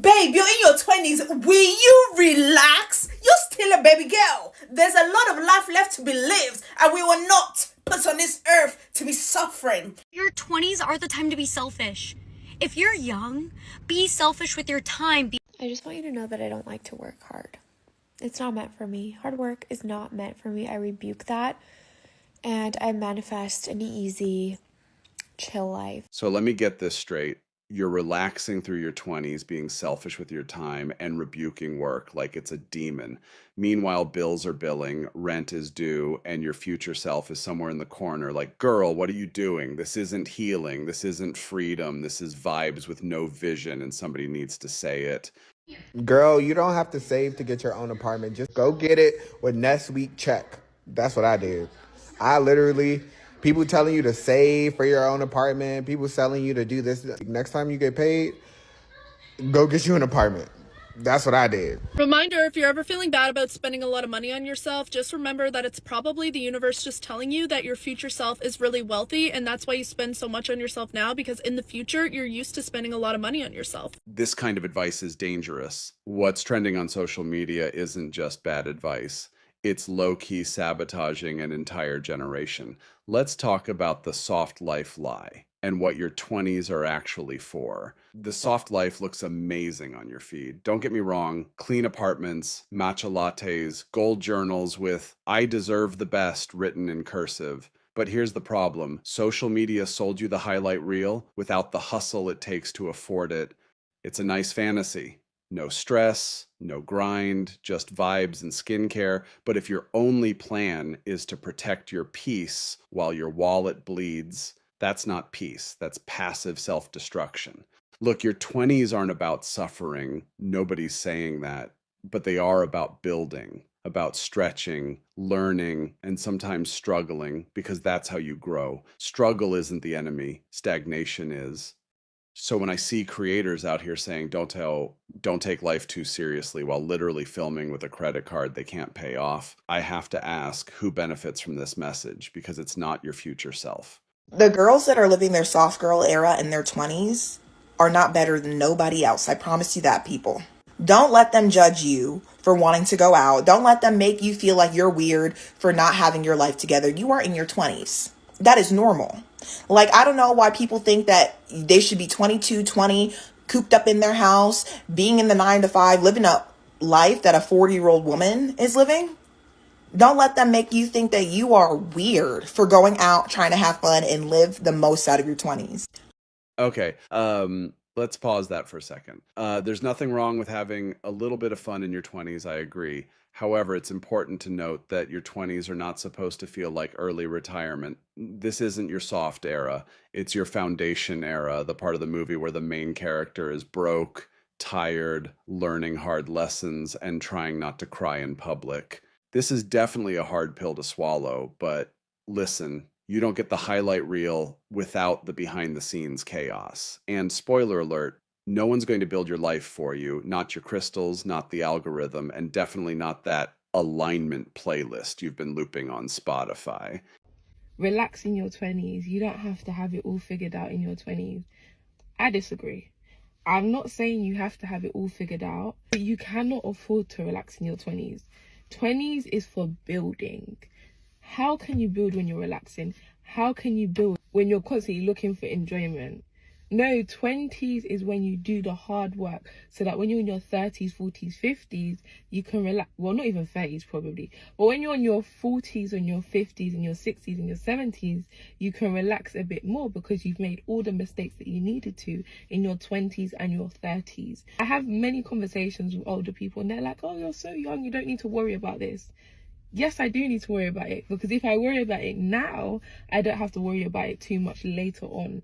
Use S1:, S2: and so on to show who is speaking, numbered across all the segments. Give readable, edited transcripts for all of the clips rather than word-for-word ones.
S1: Babe, you're in your 20s. Will you relax? You're still a baby girl. There's a lot of life left to be lived, and we were not put on this earth to be suffering.
S2: Your 20s are the time to be selfish. If you're young, be selfish with your time.
S3: I just want you to know that I don't like to work hard. It's not meant for me. Hard work is not meant for me. I rebuke that, and I manifest an easy, chill life.
S4: So let me get this straight. You're relaxing through your 20s, being selfish with your time and rebuking work like it's a demon. Meanwhile, bills are billing, rent is due, and your future self is somewhere in the corner like, girl, what are you doing? This isn't healing. This isn't freedom. This is vibes with no vision, and somebody needs to say it.
S5: Girl, you don't have to save to get your own apartment. Just go get it with next week check. That's what I did. I literally... People telling you to save for your own apartment. People telling you to do this. Next time you get paid, go get you an apartment. That's what I did.
S6: Reminder, if you're ever feeling bad about spending a lot of money on yourself, just remember that it's probably the universe just telling you that your future self is really wealthy, and that's why you spend so much on yourself now, because in the future, you're used to spending a lot of money on yourself.
S4: This kind of advice is dangerous. What's trending on social media isn't just bad advice. It's low-key sabotaging an entire generation. Let's talk about the soft life lie and what your 20s are actually for. The soft life looks amazing on your feed. Don't get me wrong, clean apartments, matcha lattes, gold journals with "I deserve the best" written in cursive. But here's the problem. Social media sold you the highlight reel without the hustle it takes to afford it. It's a nice fantasy. No stress, no grind, just vibes and skincare. But if your only plan is to protect your peace while your wallet bleeds, that's not peace. That's passive self-destruction. Look, your 20s aren't about suffering. Nobody's saying that. But they are about building, about stretching, learning, and sometimes struggling, because that's how you grow. Struggle isn't the enemy. Stagnation is. So when I see creators out here saying don't take life too seriously while literally filming with a credit card they can't pay off, I have to ask who benefits from this message, because it's not your future self.
S1: The girls that are living their soft girl era in their 20s are not better than nobody else. I promise you that, people. Don't let them judge you for wanting to go out. Don't let them make you feel like you're weird for not having your life together. You are in your 20s. That is normal. Like, I don't know why people think that they should be 22, 20, cooped up in their house, being in the 9 to 5, living a life that a 40-year-old woman is living. Don't let them make you think that you are weird for going out, trying to have fun, and live the most out of your 20s.
S4: Okay, let's pause that for a second. There's nothing wrong with having a little bit of fun in your 20s, I agree. However, it's important to note that your 20s are not supposed to feel like early retirement. This isn't your soft era. It's your foundation era, the part of the movie where the main character is broke, tired, learning hard lessons, and trying not to cry in public. This is definitely a hard pill to swallow, but listen, you don't get the highlight reel without the behind-the-scenes chaos. And spoiler alert, no one's going to build your life for you, not your crystals, not the algorithm, and definitely not that alignment playlist you've been looping on Spotify.
S7: Relax in your 20s. You don't have to have it all figured out in your 20s. I disagree. I'm not saying you have to have it all figured out, but you cannot afford to relax in your 20s. 20s is for building. How can you build when you're relaxing? How can you build when you're constantly looking for enjoyment? No, 20s is when you do the hard work, so that when you're in your 30s, 40s, 50s, you can relax. Well, not even 30s probably, but when you're in your 40s and your 50s and your 60s and your 70s, you can relax a bit more because you've made all the mistakes that you needed to in your 20s and your 30s. I have many conversations with older people and they're like, oh, you're so young, you don't need to worry about this. Yes, I do need to worry about it, because if I worry about it now, I don't have to worry about it too much later on.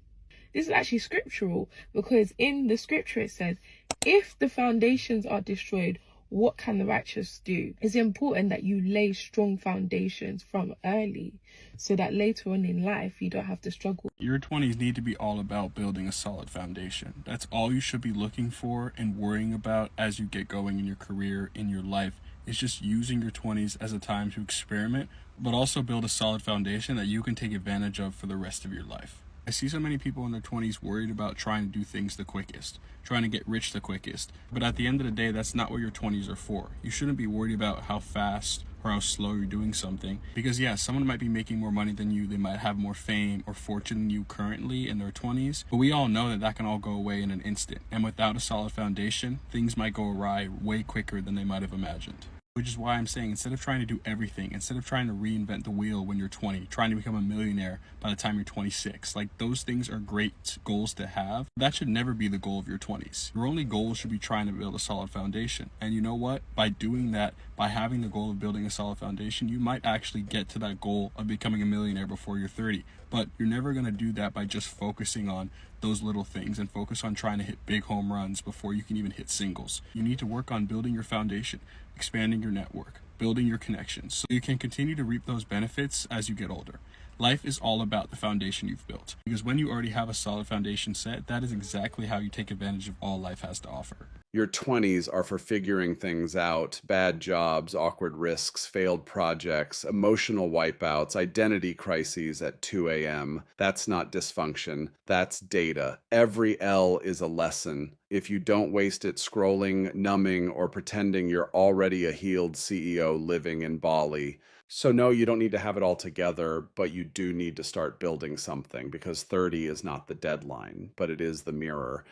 S7: This is actually scriptural, because in the scripture it says, if the foundations are destroyed, what can the righteous do? It's important that you lay strong foundations from early, so that later on in life you don't have to struggle.
S8: Your 20s need to be all about building a solid foundation. That's all you should be looking for and worrying about as you get going in your career, in your life. It's just using your 20s as a time to experiment, but also build a solid foundation that you can take advantage of for the rest of your life. I see so many people in their 20s worried about trying to do things the quickest, trying to get rich the quickest. But at the end of the day, that's not what your 20s are for. You shouldn't be worried about how fast or how slow you're doing something. Because yeah, someone might be making more money than you, they might have more fame or fortune than you currently in their 20s. But we all know that that can all go away in an instant. And without a solid foundation, things might go awry way quicker than they might have imagined. Which is why I'm saying, instead of trying to do everything, instead of trying to reinvent the wheel when you're 20, trying to become a millionaire by the time you're 26, like those things are great goals to have. That should never be the goal of your 20s. Your only goal should be trying to build a solid foundation. And you know what? By doing that, by having the goal of building a solid foundation, you might actually get to that goal of becoming a millionaire before you're 30. But you're never going to do that by just focusing on those little things and focus on trying to hit big home runs before you can even hit singles. You need to work on building your foundation, expanding your network, building your connections, so you can continue to reap those benefits as you get older. Life is all about the foundation you've built, because when you already have a solid foundation set, that is exactly how you take advantage of all life has to offer.
S4: Your 20s are for figuring things out: bad jobs, awkward risks, failed projects, emotional wipeouts, identity crises at 2 a.m. That's not dysfunction, that's data. Every L is a lesson. If you don't waste it scrolling, numbing, or pretending you're already a healed CEO living in Bali. So no, you don't need to have it all together, but you do need to start building something, because 30 is not the deadline, but it is the mirror.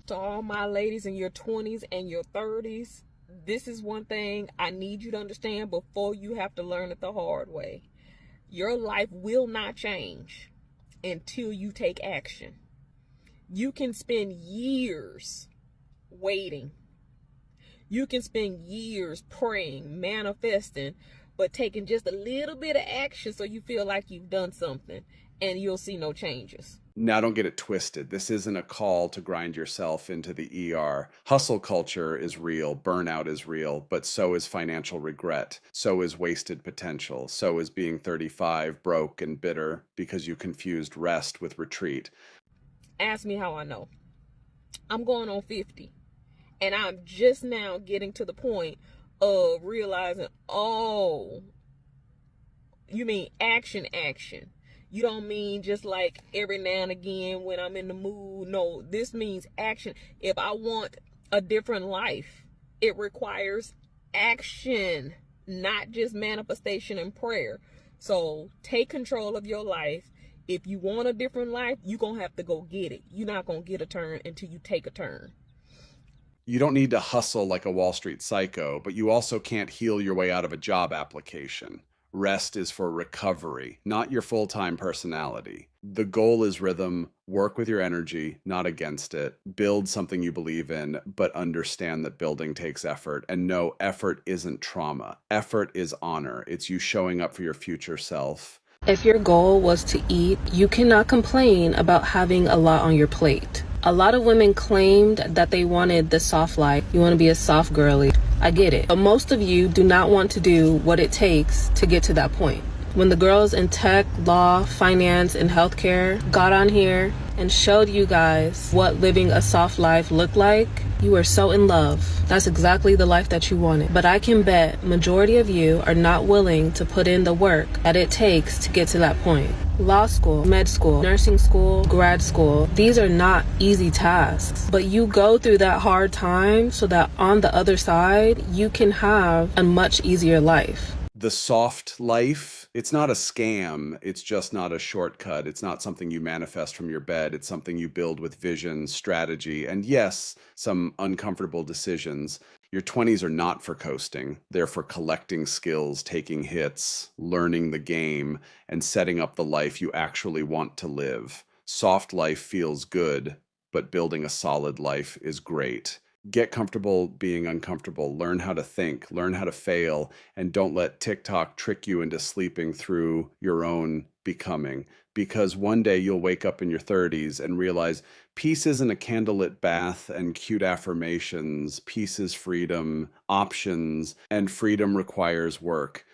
S9: To all my ladies in your 20s and your 30s, this is one thing I need you to understand before you have to learn it the hard way. Your life will not change until you take action. You can spend years waiting. You can spend years praying, manifesting, but taking just a little bit of action so you feel like you've done something, and you'll see no changes.
S4: Now, don't get it twisted. This isn't a call to grind yourself into the ER. Hustle culture is real, burnout is real, but so is financial regret. So is wasted potential. So is being 35, broke and bitter because you confused rest with retreat.
S9: Ask me how I know. I'm going on 50, and I'm just now getting to the point of realizing, oh, you mean action. You don't mean just like every now and again when I'm in the mood. No, this means action. If I want a different life, it requires action, not just manifestation and prayer. So take control of your life. If you want a different life, you're going to have to go get it. You're not going to get a turn until you take a turn.
S4: You don't need to hustle like a Wall Street psycho, but you also can't heal your way out of a job application. Rest is for recovery, not your full-time personality. The goal is rhythm. Work with your energy, not against it. Build something you believe in, but understand that building takes effort. And no, effort isn't trauma. Effort is honor. It's you showing up for your future self.
S9: If your goal was to eat, you cannot complain about having a lot on your plate. A lot of women claimed that they wanted the soft life. You want to be a soft girly. I get it. But most of you do not want to do what it takes to get to that point. When the girls in tech, law, finance, and healthcare got on here and showed you guys what living a soft life looked like, you were so in love. That's exactly the life that you wanted. But I can bet majority of you are not willing to put in the work that it takes to get to that point. Law school, med school, nursing school, grad school, these are not easy tasks. But you go through that hard time so that on the other side, you can have a much easier life.
S4: The soft life, it's not a scam. It's just not a shortcut. It's not something you manifest from your bed. It's something you build with vision, strategy, and yes, some uncomfortable decisions. Your 20s are not for coasting. They're for collecting skills, taking hits, learning the game, and setting up the life you actually want to live. Soft life feels good, but building a solid life is great. Get comfortable being uncomfortable. Learn how to think, learn how to fail, and don't let TikTok trick you into sleeping through your own becoming. Because one day you'll wake up in your 30s and realize peace isn't a candlelit bath and cute affirmations. Peace is freedom, options, and freedom requires work.